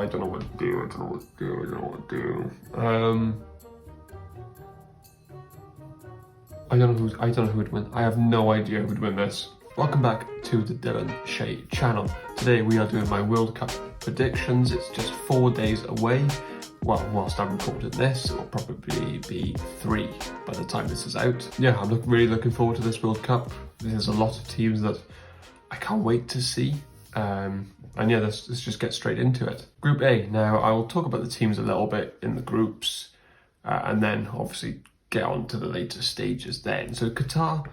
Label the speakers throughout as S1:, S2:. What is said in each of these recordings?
S1: I don't know what to do. I don't know what to do. I don't know what to do. I don't know who would win. I have no idea who would win this. Welcome back to the Dylan Shea channel. Today we are doing my World Cup predictions. It's just 4 days away. Well, whilst I'm recording this, it will probably be 3 by the time this is out. Yeah, I'm really looking forward to this World Cup. There's a lot of teams that I can't wait to see. And yeah, let's just get straight into it. Group A. Now, I will talk about the teams a little bit in the groups, and then obviously get on to the later stages then. So Qatar,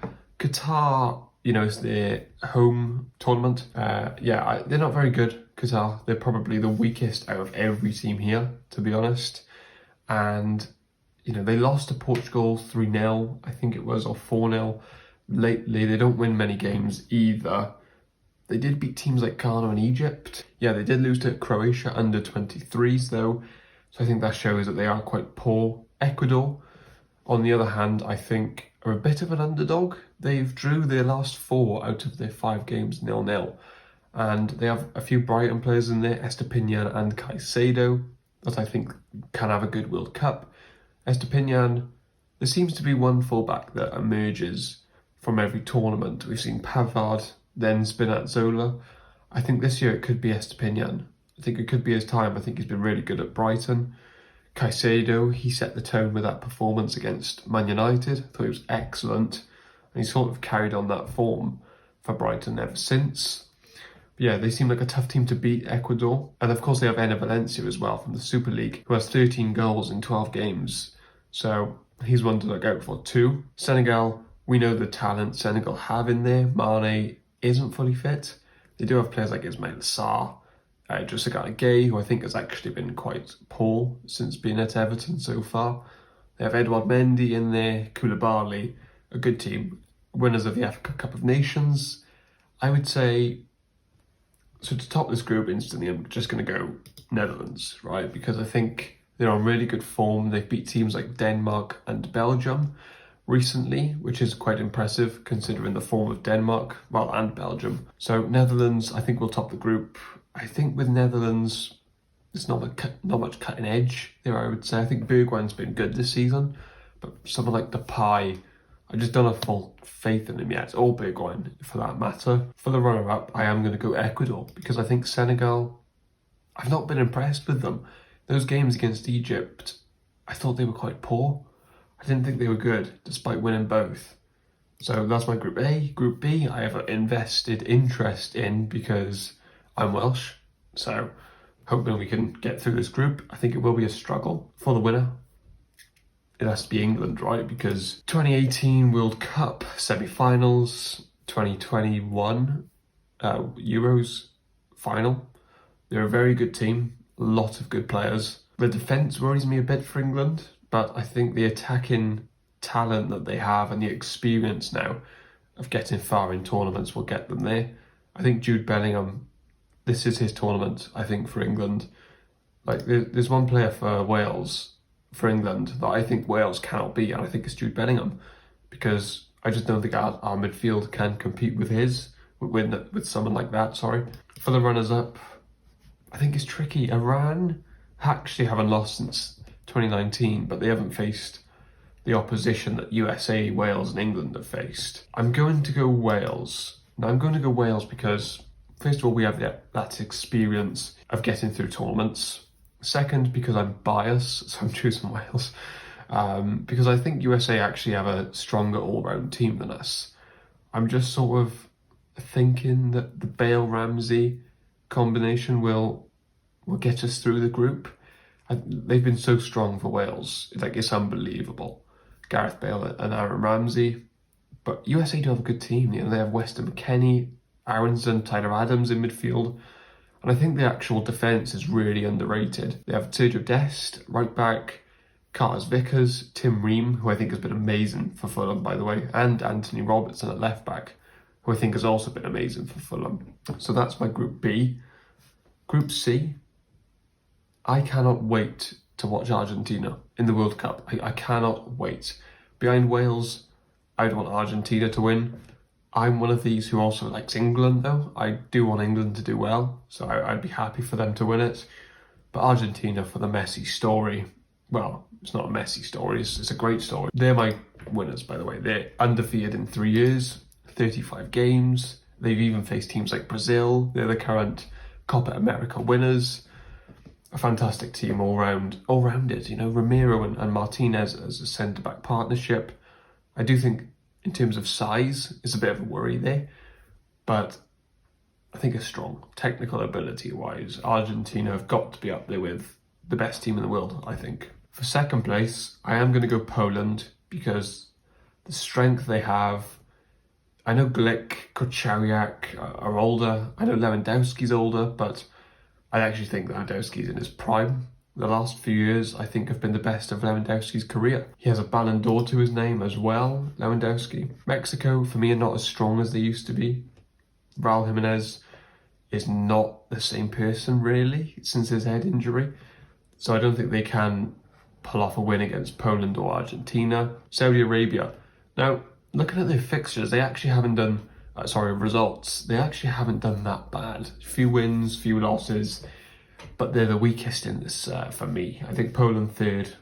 S1: you know, is their home tournament. They're not very good, Qatar. They're probably the weakest out of every team here, to be honest. And, you know, they lost to Portugal 3-0, I think it was, or 4-0. Lately, they don't win many games either. They did beat teams like Ghana and Egypt. Yeah, they did lose to Croatia under 23s though. So I think that shows that they are quite poor. Ecuador, on the other hand, I think are a bit of an underdog. They've drew their last 4 out of their 5 games 0-0. And they have a few Brighton players in there, Estupiñán and Caicedo, that I think can have a good World Cup. Estupiñán, there seems to be one fullback that emerges from every tournament. We've seen Pavard, then Spinazzola. I think this year it could be Estupiñán. I think it could be his time. I think he's been really good at Brighton. Caicedo, he set the tone with that performance against Man United. I thought he was excellent. And he's sort of carried on that form for Brighton ever since. But yeah, they seem like a tough team to beat, Ecuador. And of course they have Enner Valencia as well from the Super League, who has 13 goals in 12 games. So he's one to look out for too. Senegal, we know the talent Senegal have in there. Mane isn't fully fit. They do have players like Ismail Sarr, Idrissa Gana Gueye, who I think has actually been quite poor since being at Everton so far. They have Edouard Mendy in there, Koulibaly, a good team. Winners of the Africa Cup of Nations. I would say, so to top this group instantly, I'm just going to go Netherlands, right? Because I think they're on really good form. They've beat teams like Denmark and Belgium recently, which is quite impressive considering the form of Denmark, well, and Belgium. So Netherlands, I think will top the group. I think with Netherlands, it's not much cutting edge there, I would say. I think Bergwijn's been good this season, but someone like Depay, I just don't have full faith in him yet, or Bergwijn for that matter. For the runner-up, I am going to go Ecuador, because I think Senegal, I've not been impressed with them. Those games against Egypt, I thought they were quite poor. I didn't think they were good, despite winning both. So that's my Group A. Group B, I have invested interest in because I'm Welsh. So hoping we can get through this group. I think it will be a struggle for the winner. It has to be England, right? Because 2018 World Cup semi-finals, 2021 Euros final. They're a very good team, a lot of good players. The defence worries me a bit for England, but I think the attacking talent that they have and the experience now of getting far in tournaments will get them there. I think Jude Bellingham, this is his tournament, I think, for England. Like, there's one player for Wales, for England, that I think Wales cannot beat, and I think it's Jude Bellingham, because I just don't think our midfield can compete with someone like that, sorry. For the runners-up, I think it's tricky. Iran actually haven't lost since 2019, but they haven't faced the opposition that USA, Wales and England have faced. I'm going to go Wales. Now I'm going to go Wales because, first of all, we have that experience of getting through tournaments. Second, because I'm biased, so I'm choosing Wales. Because I think USA actually have a stronger all-round team than us. I'm just sort of thinking that the Bale-Ramsey combination will get us through the group. They've been so strong for Wales. It's unbelievable. Gareth Bale and Aaron Ramsey. But USA do have a good team. You know, they have Weston McKennie, Aronson, Tyler Adams in midfield. And I think the actual defence is really underrated. They have Sergio Dest, right back, Carlos Vickers, Tim Ream, who I think has been amazing for Fulham, by the way, and Anthony Robertson at left back, who I think has also been amazing for Fulham. So that's my Group B. Group C, I cannot wait to watch Argentina in the World Cup. I cannot wait. Behind Wales, I'd want Argentina to win. I'm one of these who also likes England though. I do want England to do well, so I'd be happy for them to win it. But Argentina for the Messi story. Well, it's not a Messi story, it's a great story. They're my winners, by the way. They're undefeated in 3 years, 35 games. They've even faced teams like Brazil. They're the current Copa America winners. A fantastic team all-rounded. You know, Ramiro and Martinez as a centre-back partnership. I do think in terms of size, it's a bit of a worry there. But I think it's strong. Technical ability-wise, Argentina have got to be up there with the best team in the world, I think. For second place, I am going to go Poland because the strength they have. I know Glick, Kucharyak are older. I know Lewandowski's older, but I actually think Lewandowski's in his prime. The last few years, I think, have been the best of Lewandowski's career. He has a Ballon d'Or to his name as well, Lewandowski. Mexico, for me, are not as strong as they used to be. Raul Jimenez is not the same person, really, since his head injury. So I don't think they can pull off a win against Poland or Argentina. Saudi Arabia. Now, looking at their fixtures, they actually haven't done... results. They actually haven't done that bad. Few wins, few losses, but they're the weakest in this for me. I think Poland third,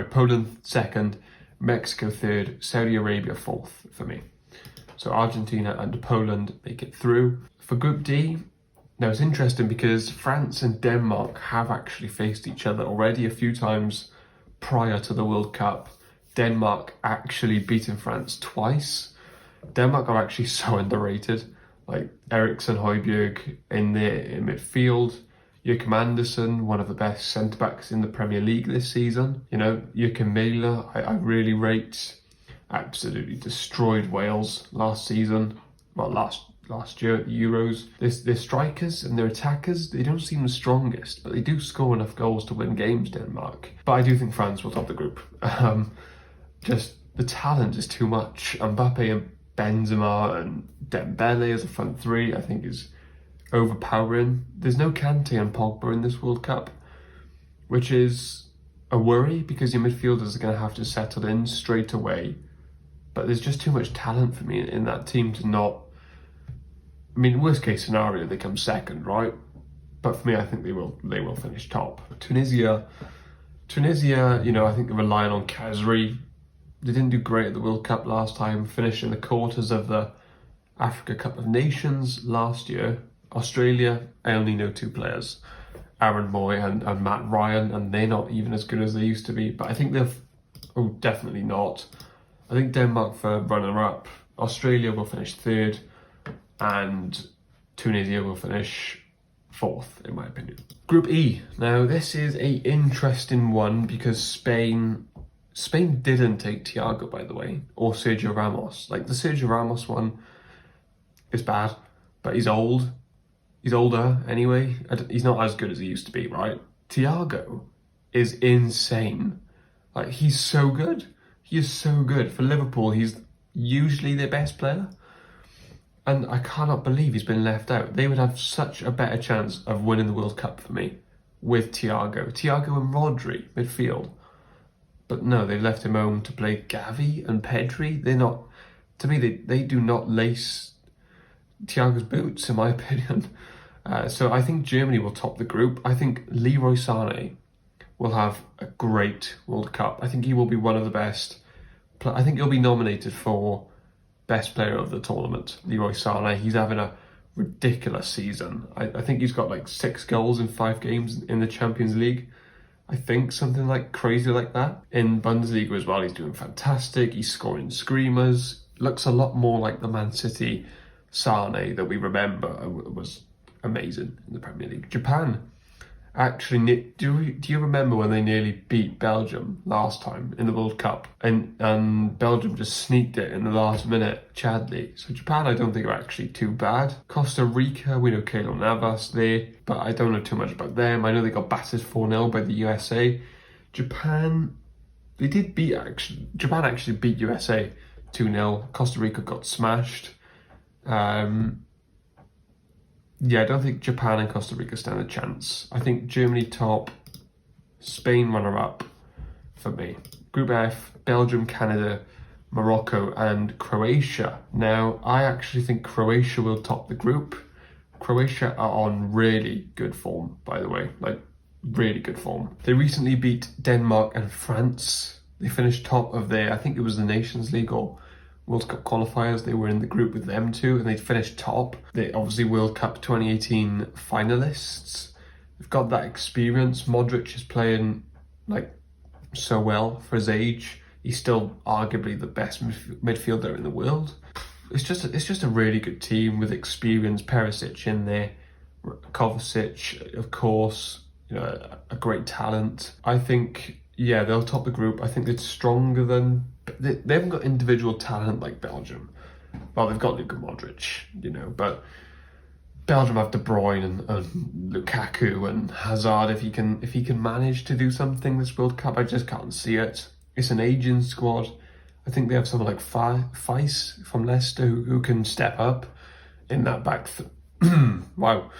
S1: Poland second, Mexico third, Saudi Arabia fourth for me. So Argentina and Poland make it through. For Group D, now it's interesting because France and Denmark have actually faced each other already a few times prior to the World Cup. Denmark actually beaten France twice. Denmark are actually so underrated. Like Eriksen, Højbjerg in midfield. Joachim Andersen, one of the best centre-backs in the Premier League this season. You know, Joachim Mæhle, I really rate. Absolutely destroyed Wales last season. Well, last year at the Euros. Their strikers and their attackers, they don't seem the strongest, but they do score enough goals to win games, Denmark. But I do think France will top the group. Just the talent is too much. Mbappe and Benzema and Dembele as a front three, I think is overpowering. There's no Kante and Pogba in this World Cup, which is a worry because your midfielders are going to have to settle in straight away. But there's just too much talent for me in that team to not... I mean, worst case scenario, they come second, right? But for me, I think they will finish top. Tunisia, you know, I think they're relying on Khazri. They didn't do great at the World Cup last time, finished in the quarters of the Africa Cup of Nations last year. Australia, I only know 2 players, Aaron Moy and Matt Ryan, and they're not even as good as they used to be. But I think definitely not. I think Denmark for runner-up. Australia will finish third, and Tunisia will finish fourth, in my opinion. Group E. Now, this is an interesting one because Spain didn't take Thiago, by the way, or Sergio Ramos. Like, the Sergio Ramos one is bad, but he's old. He's older anyway. He's not as good as he used to be, right? Thiago is insane. Like, he's so good. He is so good. For Liverpool, he's usually their best player. And I cannot believe he's been left out. They would have such a better chance of winning the World Cup for me with Thiago. Thiago and Rodri, midfield. But no, they've left him home to play Gavi and Pedri. They're not... To me, they do not lace Thiago's boots, in my opinion. So I think Germany will top the group. I think Leroy Sané will have a great World Cup. I think he will be one of the best. I think he'll be nominated for best player of the tournament, Leroy Sané. He's having a ridiculous season. I think he's got like 6 goals in 5 games in the Champions League. I think something like crazy like that. In Bundesliga as well, he's doing fantastic. He's scoring screamers. Looks a lot more like the Man City Sané that we remember was amazing in the Premier League. Japan, actually, do you remember when they nearly beat Belgium last time in the World Cup? And Belgium just sneaked it in the last minute, Chadli. So Japan, I don't think are actually too bad. Costa Rica, we know Keylor Navas there, but I don't know too much about them. I know they got battered 4-0 by the USA. Japan actually beat USA 2-0. Costa Rica got smashed. Yeah, I don't think Japan and Costa Rica stand a chance. I think Germany top, Spain runner-up for me. Group F, Belgium, Canada, Morocco and Croatia. Now, I actually think Croatia will top the group. Croatia are on really good form, by the way, like really good form. They recently beat Denmark and France. They finished top of their, I think it was the Nations League or World Cup qualifiers. They were in the group with them too, and they finished top. They obviously World Cup 2018 finalists. They've got that experience. Modric is playing like so well for his age. He's still arguably the best midfielder in the world. It's just a really good team with experience. Perisic in there, Kovacic, of course, you know, a great talent. I think, yeah, they'll top the group. I think it's stronger than, they haven't got individual talent like Belgium. Well, they've got Luka Modric, you know, but Belgium have De Bruyne and Lukaku and Hazard. If he can manage to do something this World Cup, I just can't see it. It's an aging squad. I think they have someone like Feiss from Leicester who can step up in that back. Wow,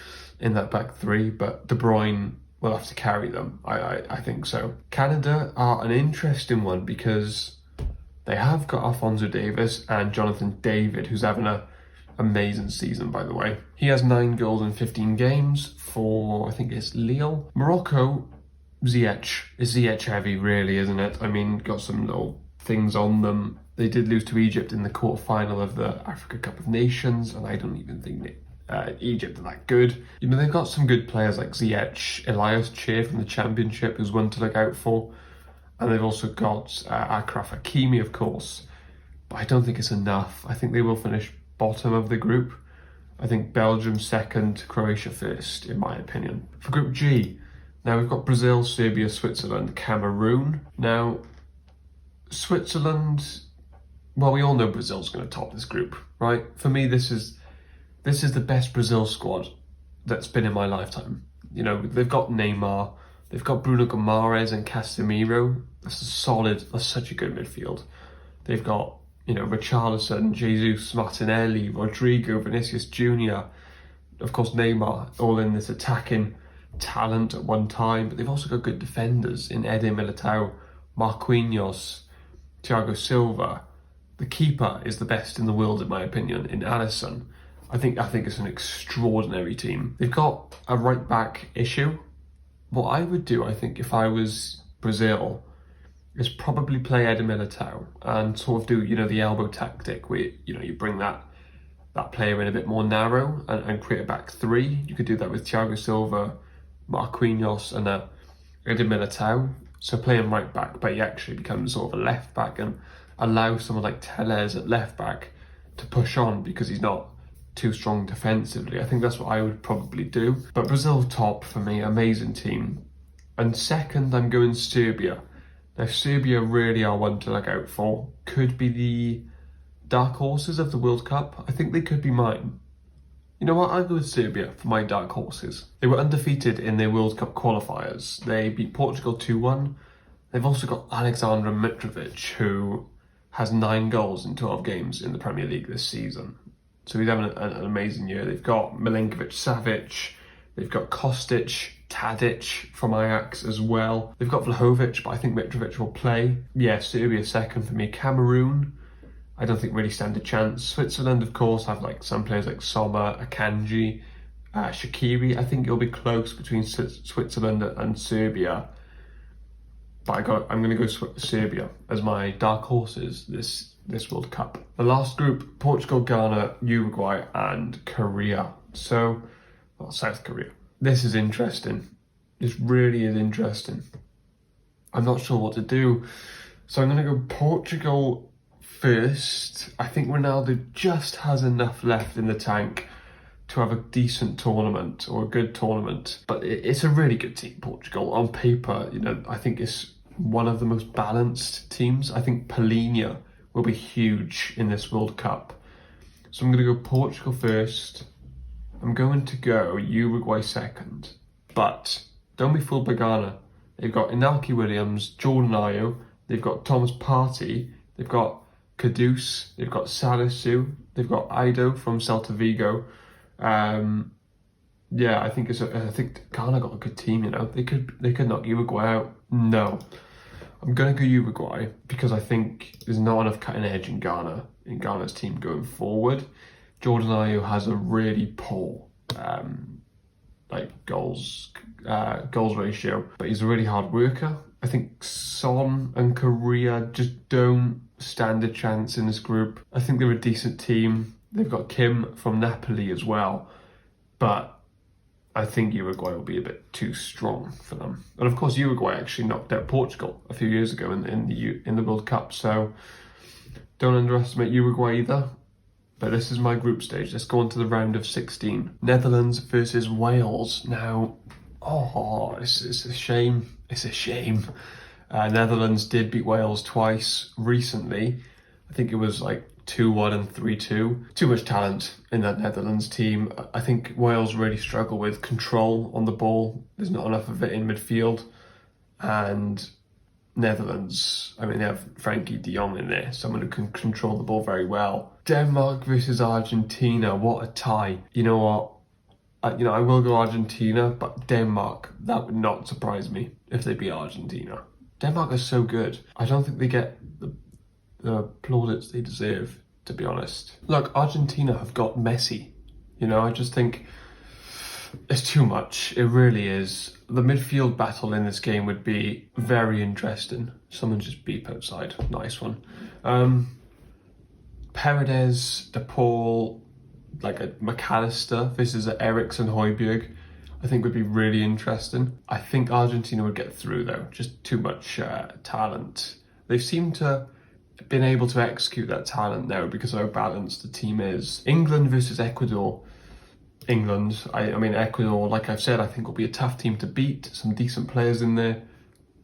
S1: in that back three. But De Bruyne will have to carry them. I think so. Canada are an interesting one because they have got Alphonso Davies and Jonathan David, who's having an amazing season, by the way. He has 9 goals in 15 games for, I think it's Lille. Morocco, Ziyech. It's Ziyech heavy, really, isn't it? I mean, got some little things on them. They did lose to Egypt in the quarterfinal of the Africa Cup of Nations, and I don't even think Egypt are that good. You know, they've got some good players like Ziyech, Elias Chair from the Championship, who's one to look out for, and they've also got Achraf Hakimi, of course, but I don't think it's enough. I think they will finish bottom of the group. I think Belgium second, Croatia first, in my opinion. For Group G, now we've got Brazil, Serbia, Switzerland, Cameroon. Now, Switzerland, well, we all know Brazil's going to top this group, right? For me, this is the best Brazil squad that's been in my lifetime. You know, they've got Neymar, they've got Bruno Guimaraes and Casemiro. That's such a good midfield. They've got, you know, Richarlison, Jesus, Martinelli, Rodrigo, Vinicius Jr., of course Neymar, all in this attacking talent at one time, but they've also got good defenders in Eder Militao, Marquinhos, Thiago Silva. The keeper is the best in the world, in my opinion, in Alisson. I think it's an extraordinary team. They've got a right back issue. What I would do, I think, if I was Brazil, is probably play Eder Militao and sort of do, you know, the elbow tactic where, you know, you bring that player in a bit more narrow and create a back three. You could do that with Thiago Silva, Marquinhos and Eder Militao. So play him right back, but he actually becomes sort of a left back and allow someone like Telles at left back to push on because he's not too strong defensively. I think that's what I would probably do. But Brazil top for me, amazing team. And second, I'm going Serbia. Now, Serbia really are one to look out for. Could be the dark horses of the World Cup. I think they could be mine. You know what, I'll go with Serbia for my dark horses. They were undefeated in their World Cup qualifiers. They beat Portugal 2-1. They've also got Alexander Mitrovic, who has 9 goals in 12 games in the Premier League this season. So he's having an amazing year. They've got Milinkovic-Savic, they've got Kostic, Tadic from Ajax as well. They've got Vlahovic, but I think Mitrovic will play. Yeah, Serbia second for me. Cameroon, I don't think really stand a chance. Switzerland, of course, have like some players like Sommer, Akanji, Shaqiri. I think it'll be close between Switzerland and Serbia. But I'm going to go Serbia as my dark horses this World Cup. The last group, Portugal, Ghana, Uruguay and Korea. So, well, South Korea. This is interesting. This really is interesting. I'm not sure what to do. So I'm going to go Portugal first. I think Ronaldo just has enough left in the tank to have a decent tournament or a good tournament. But it's a really good team, Portugal. On paper, you know, I think it's one of the most balanced teams. I think Palhinha will be huge in this World Cup. So I'm going to go Portugal first. I'm going to go Uruguay second. But don't be fooled by Ghana. They've got Inaki Williams, Jordan Ayew, they've got Thomas Partey, they've got Kudus, they've got Salisu, they've got Ido from Celta Vigo. Yeah, I think Ghana got a good team, you know. They could knock Uruguay out. No. I'm going to go Uruguay because I think there's not enough cutting edge in Ghana's team going forward. Jordan Ayew has a really poor like goals ratio, but he's a really hard worker. I think Son and Korea just don't stand a chance in this group. I think they're a decent team. They've got Kim from Napoli as well, but I think Uruguay will be a bit too strong for them. And of course, Uruguay actually knocked out Portugal a few years ago in the World Cup, so don't underestimate Uruguay either. But this is my group stage. Let's go on to the round of 16. Netherlands versus Wales. Now, it's a shame. It's a shame. Netherlands did beat Wales twice recently. I think it was like 2-1 and 3-2. Too much talent in that Netherlands team. I think Wales really struggle with control on the ball. There's not enough of it in midfield. And Netherlands, I mean, they have Frankie de Jong in there, someone who can control the ball very well. Denmark versus Argentina, what a tie. You know what? I will go Argentina, but Denmark, that would not surprise me if they beat Argentina. Denmark is so good. I don't think they get the plaudits they deserve, to be honest. Look, Argentina have got Messi. I just think it's too much. It really is. The midfield battle in this game would be very interesting. Someone just beep outside. Nice one. Paredes, De Paul, like a McAllister versus Eriksen Højbjerg, I think would be really interesting. I think Argentina would get through though. Just too much talent. They seem to have been able to execute that talent now because of how balanced the team is. England versus Ecuador. England, I mean Ecuador, like I've said, I think will be a tough team to beat. Some decent players in there,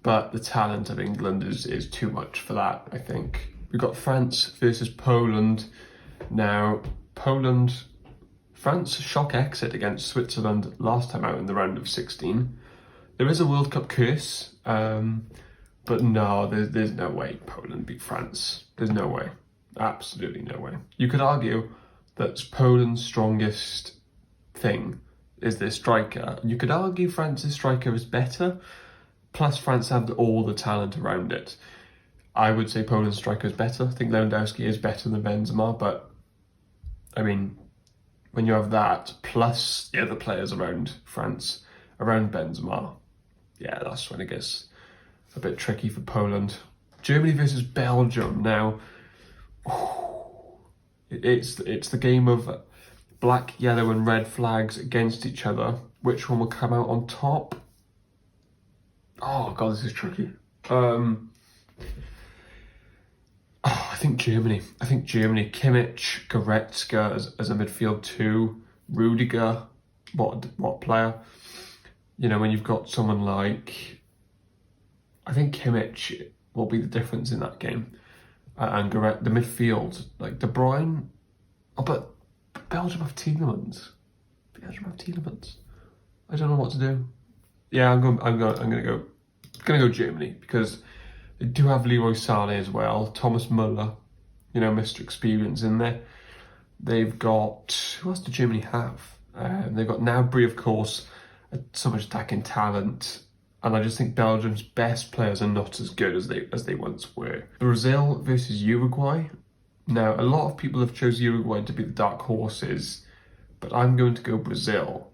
S1: but the talent of England is too much for that, I think. We've got France versus Poland. Now, France shock exit against Switzerland last time out in the round of 16. There is a World Cup curse, but no, there's no way Poland beat France. There's no way. Absolutely no way. You could argue that Poland's strongest thing is their striker. You could argue France's striker is better, plus France have all the talent around it. I would say Poland's striker is better. I think Lewandowski is better than Benzema, but I mean, when you have that, plus the other players around France, around Benzema, yeah, that's when it gets a bit tricky for Poland. Germany versus Belgium. Now, it's the game of black, yellow and red flags against each other. Which one will come out on top? Oh God, this is tricky. I think Germany. Kimmich, Goretzka as a midfield two. Rudiger, what player? When you've got someone like, I think Kimmich will be the difference in that game. And the midfield, like De Bruyne. Oh, but Belgium have Tielemans. I don't know what to do. Yeah, I'm gonna go Germany because they do have Leroy Sané as well. Thomas Müller, Mr. Experience in there. They've got, who else do Germany have? They've got Gnabry, of course, so much attacking talent. And I just think Belgium's best players are not as good as they once were. Brazil versus Uruguay. Now, a lot of people have chose Uruguay to be the dark horses, but I'm going to go Brazil.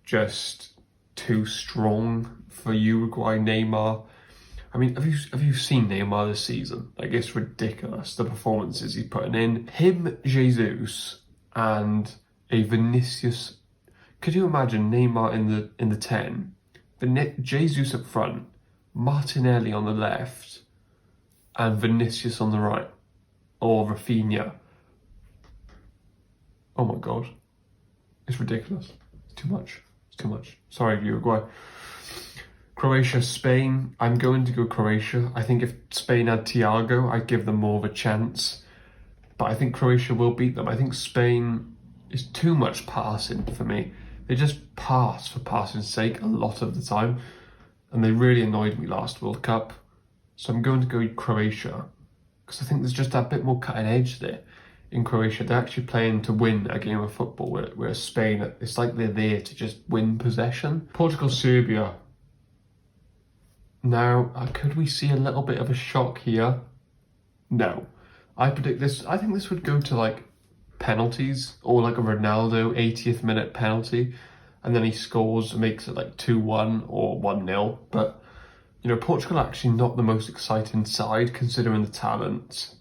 S1: Just too strong for Uruguay. Neymar. I mean, have you seen Neymar this season? Like, it's ridiculous, the performances he's putting in. Him, Jesus, and a Vinicius. Could you imagine Neymar in the 10? Jesus up front, Martinelli on the left, and Vinicius on the right. Or Rafinha. Oh my God. It's ridiculous. It's too much. Sorry, Uruguay. Croatia, Spain. I'm going to go Croatia. I think if Spain had Thiago, I'd give them more of a chance. But I think Croatia will beat them. I think Spain is too much passing for me. They just pass for passing's sake a lot of the time. And they really annoyed me last World Cup. So I'm going to go Croatia. Because I think there's just a bit more cutting edge there in Croatia. They're actually playing to win a game of football, whereas Spain, it's like they're there to just win possession. Portugal, Serbia. Now, could we see a little bit of a shock here? No. I predict this. I think this would go to like penalties, or like a Ronaldo 80th minute penalty, and then he scores and makes it like 2-1 or 1-0. But, you know, Portugal are actually not the most exciting side considering the talent.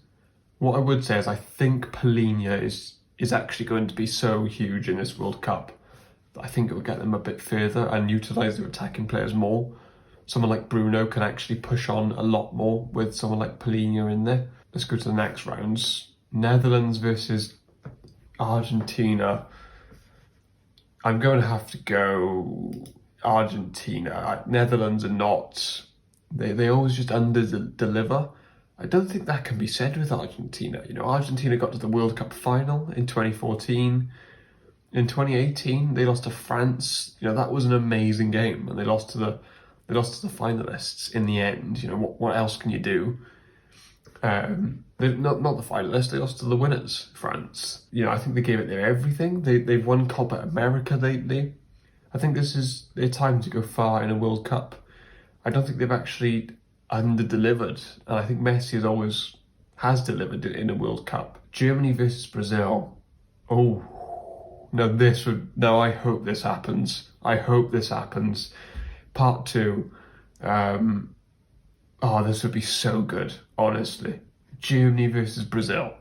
S1: What I would say is I think Palhinha is actually going to be so huge in this World Cup that I think it will get them a bit further and utilise their attacking players more. Someone like Bruno can actually push on a lot more with someone like Palhinha in there. Let's go to the next rounds. Netherlands versus Argentina. I'm going to have to go Argentina. Netherlands are not... They always just under-deliver. I don't think that can be said with Argentina. You know, Argentina got to the World Cup final in 2014. In 2018, they lost to France. You know, that was an amazing game, and they lost to the finalists in the end. You know, what else can you do? They're not the finalists. They lost to the winners, France. You know, I think they gave it their everything. They've won Copa America lately. I think this is their time to go far in a World Cup. I don't think they've actually under-delivered, and I think Messi has delivered in a World Cup. Germany versus Brazil. Oh, no, I hope this happens. I hope this happens. Part 2. This would be so good, honestly. Germany versus Brazil.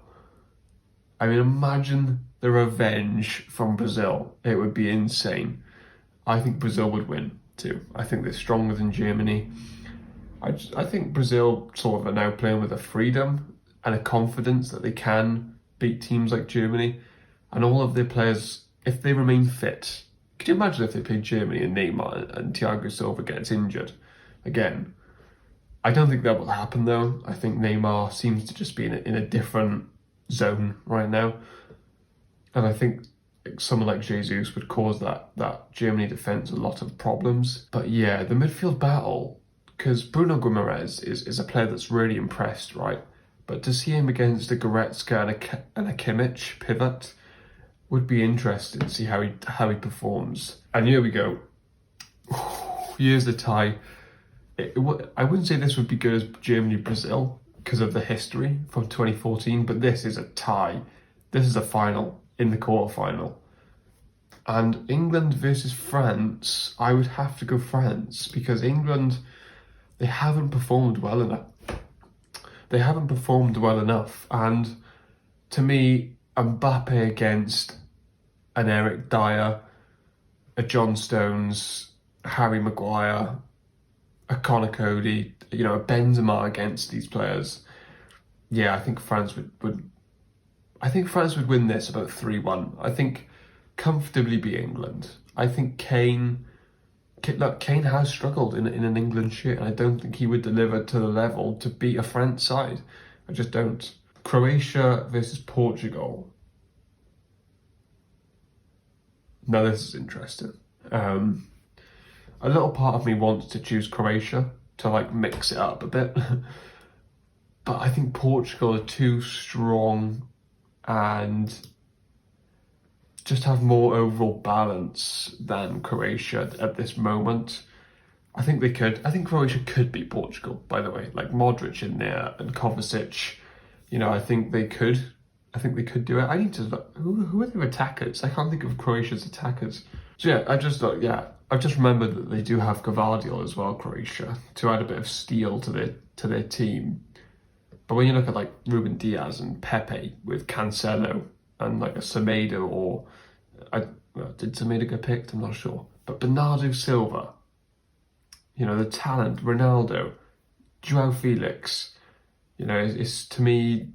S1: I mean, imagine the revenge from Brazil. It would be insane. I think Brazil would win too. I think they're stronger than Germany. I think Brazil sort of are now playing with a freedom and a confidence that they can beat teams like Germany. And all of their players, if they remain fit, could you imagine if they played Germany and Neymar and Thiago Silva gets injured again? I don't think that will happen though. I think Neymar seems to just be in a different zone right now. And I think someone like Jesus would cause that Germany defence a lot of problems. But yeah, the midfield battle, because Bruno Guimaraes is a player that's really impressed, right? But to see him against a Goretzka and a Kimmich pivot would be interesting to see how he performs. And here we go. Here's the tie. I wouldn't say this would be good as Germany-Brazil because of the history from 2014, but this is a tie. This is a final in the quarterfinal. And England versus France, I would have to go France because England, they haven't performed well enough. And to me, Mbappe against an Eric Dyer, a John Stones, Harry Maguire, a Connor Cody, you know, a Benzema against these players. Yeah, I think France would win this about 3-1. I think comfortably beat England. I think Kane has struggled in an England shirt, and I don't think he would deliver to the level to beat a France side. I just don't. Croatia versus Portugal. Now this is interesting. A little part of me wants to choose Croatia to like mix it up a bit. But I think Portugal are too strong and just have more overall balance than Croatia at this moment. I think Croatia could beat Portugal, by the way. Like Modric in there and Kovacic, you know, I think they could do it. I need to look, who are their attackers? I can't think of Croatia's attackers. So yeah, I just remembered that they do have Gvardiol as well, Croatia, to add a bit of steel to their team. But when you look at like Ruben Diaz and Pepe with Cancelo and like a Semedo did Semedo get picked? I'm not sure. But Bernardo Silva, you know, the talent, Ronaldo, João Felix, you know, it's to me,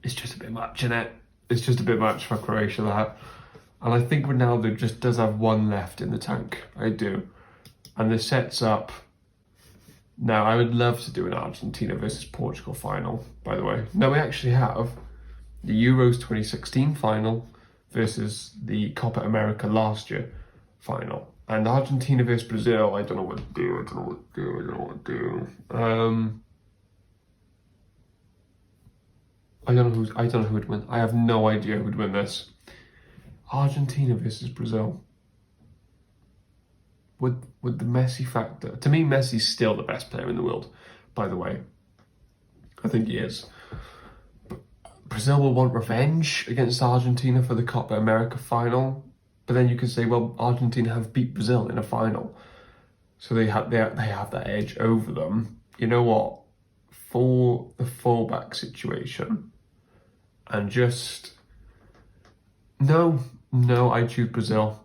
S1: it's just a bit much, innit? It's just a bit much for Croatia, that. And I think Ronaldo just does have one left in the tank. I do. And this sets up... Now, I would love to do an Argentina versus Portugal final, by the way. Now, we actually have the Euros 2016 final versus the Copa America last year final. And Argentina versus Brazil, I don't know what to do. I don't know who would win. I have no idea who would win this. Argentina versus Brazil. With the Messi factor. To me, Messi's still the best player in the world, by the way. I think he is. But Brazil will want revenge against Argentina for the Copa America final. But then you could say, well, Argentina have beat Brazil in a final, so they have that edge over them. You know what? For the fullback situation, and just no, I choose Brazil.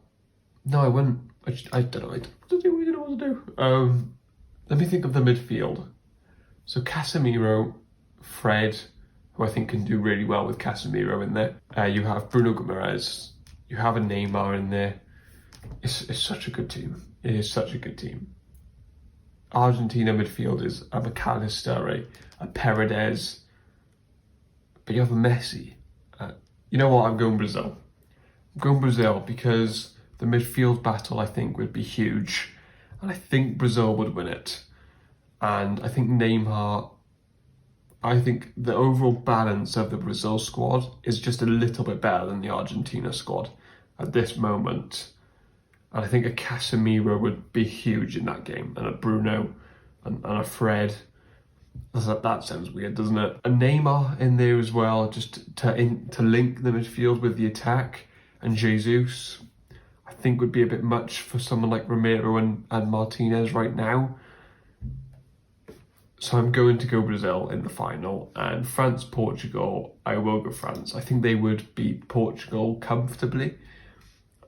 S1: No, I wouldn't. I don't know. I don't know what to do. Let me think of the midfield. So Casemiro, Fred, who I think can do really well with Casemiro in there. You have Bruno Guimaraes. You have a Neymar in there. It's such a good team. It is such a good team. Argentina midfield is a McAllister, a Paredes, but you have a Messi. You know what? I'm going Brazil. I'm going Brazil because the midfield battle, I think, would be huge, and I think Brazil would win it. And I think Neymar, I think the overall balance of the Brazil squad is just a little bit better than the Argentina squad at this moment. And I think a Casemiro would be huge in that game, and a Bruno and a Fred. That sounds weird, doesn't it? A Neymar in there as well, just to link the midfield with the attack, and Jesus, I think would be a bit much for someone like Romero and Martinez right now. So I'm going to go Brazil in the final, and France-Portugal, I will go France. I think they would beat Portugal comfortably.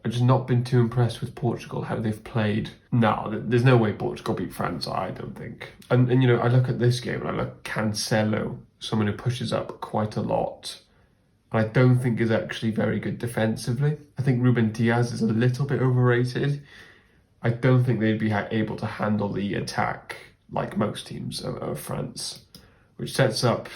S1: I've just not been too impressed with Portugal, how they've played. No, there's no way Portugal beat France, I don't think. And you know, I look at this game and I look Cancelo, someone who pushes up quite a lot, and I don't think is actually very good defensively. I think Ruben Diaz is a little bit overrated. I don't think they'd be able to handle the attack like most teams of France, which sets up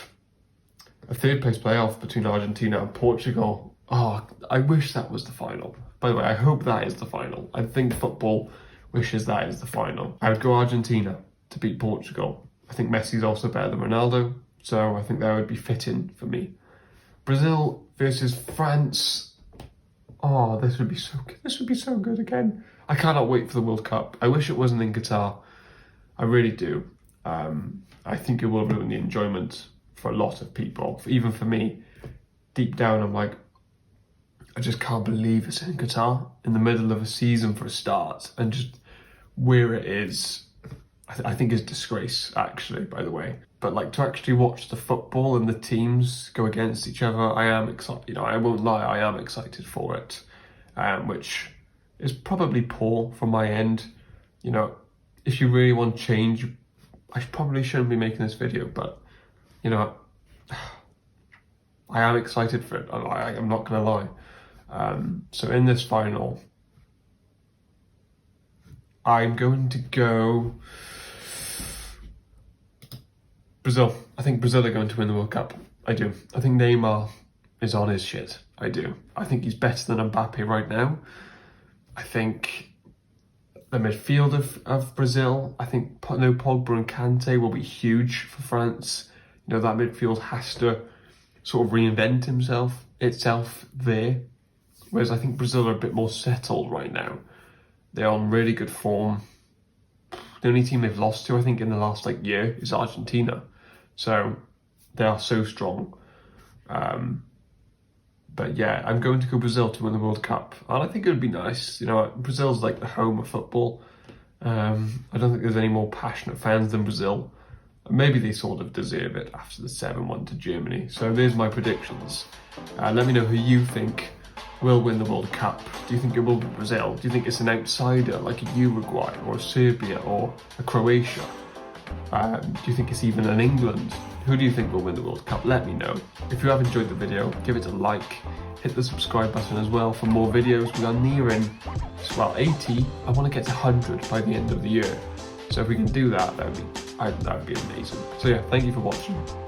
S1: a third place playoff between Argentina and Portugal. Oh, I wish that was the final. By the way, I hope that is the final. I think football wishes that is the final. I would go Argentina to beat Portugal. I think Messi's also better than Ronaldo, so I think that would be fitting for me. Brazil versus France. Oh, this would be so good. This would be so good again. I cannot wait for the World Cup. I wish it wasn't in Qatar. I really do. I think it will ruin the enjoyment for a lot of people, even for me. Deep down, I'm like, I just can't believe it's in Qatar in the middle of a season for a start, and just where it is, I think is disgrace, actually, by the way. But like, to actually watch the football and the teams go against each other, I am excited. You know, I won't lie, I am excited for it, which is probably poor from my end. You know, if you really want change, I probably shouldn't be making this video, but you know, I am excited for it. I'm not gonna lie. So in this final, I'm going to go Brazil. I think Brazil are going to win the World Cup. I do. I think Neymar is on his shit. I do. I think he's better than Mbappe right now. I think the midfield of Brazil, I think Pogba and Kante will be huge for France. You know, that midfield has to sort of reinvent itself there. Whereas I think Brazil are a bit more settled right now. They're on really good form. The only team they've lost to, I think, in the last year is Argentina. So they are so strong. But yeah, I'm going to go Brazil to win the World Cup. And I think it would be nice. You know, Brazil's like the home of football. I don't think there's any more passionate fans than Brazil. Maybe they sort of deserve it after the 7-1 to Germany. So there's my predictions. Let me know who you think will win the World Cup. Do you think it will be Brazil? Do you think it's an outsider like a Uruguay or a Serbia or a Croatia? Do you think it's even an England? Who do you think will win the World Cup? Let me know. If you have enjoyed the video, give it a like. Hit the subscribe button as well for more videos. We are nearing, well, 80. I want to get to 100 by the end of the year. So if we can do that, that would be amazing. So yeah, thank you for watching.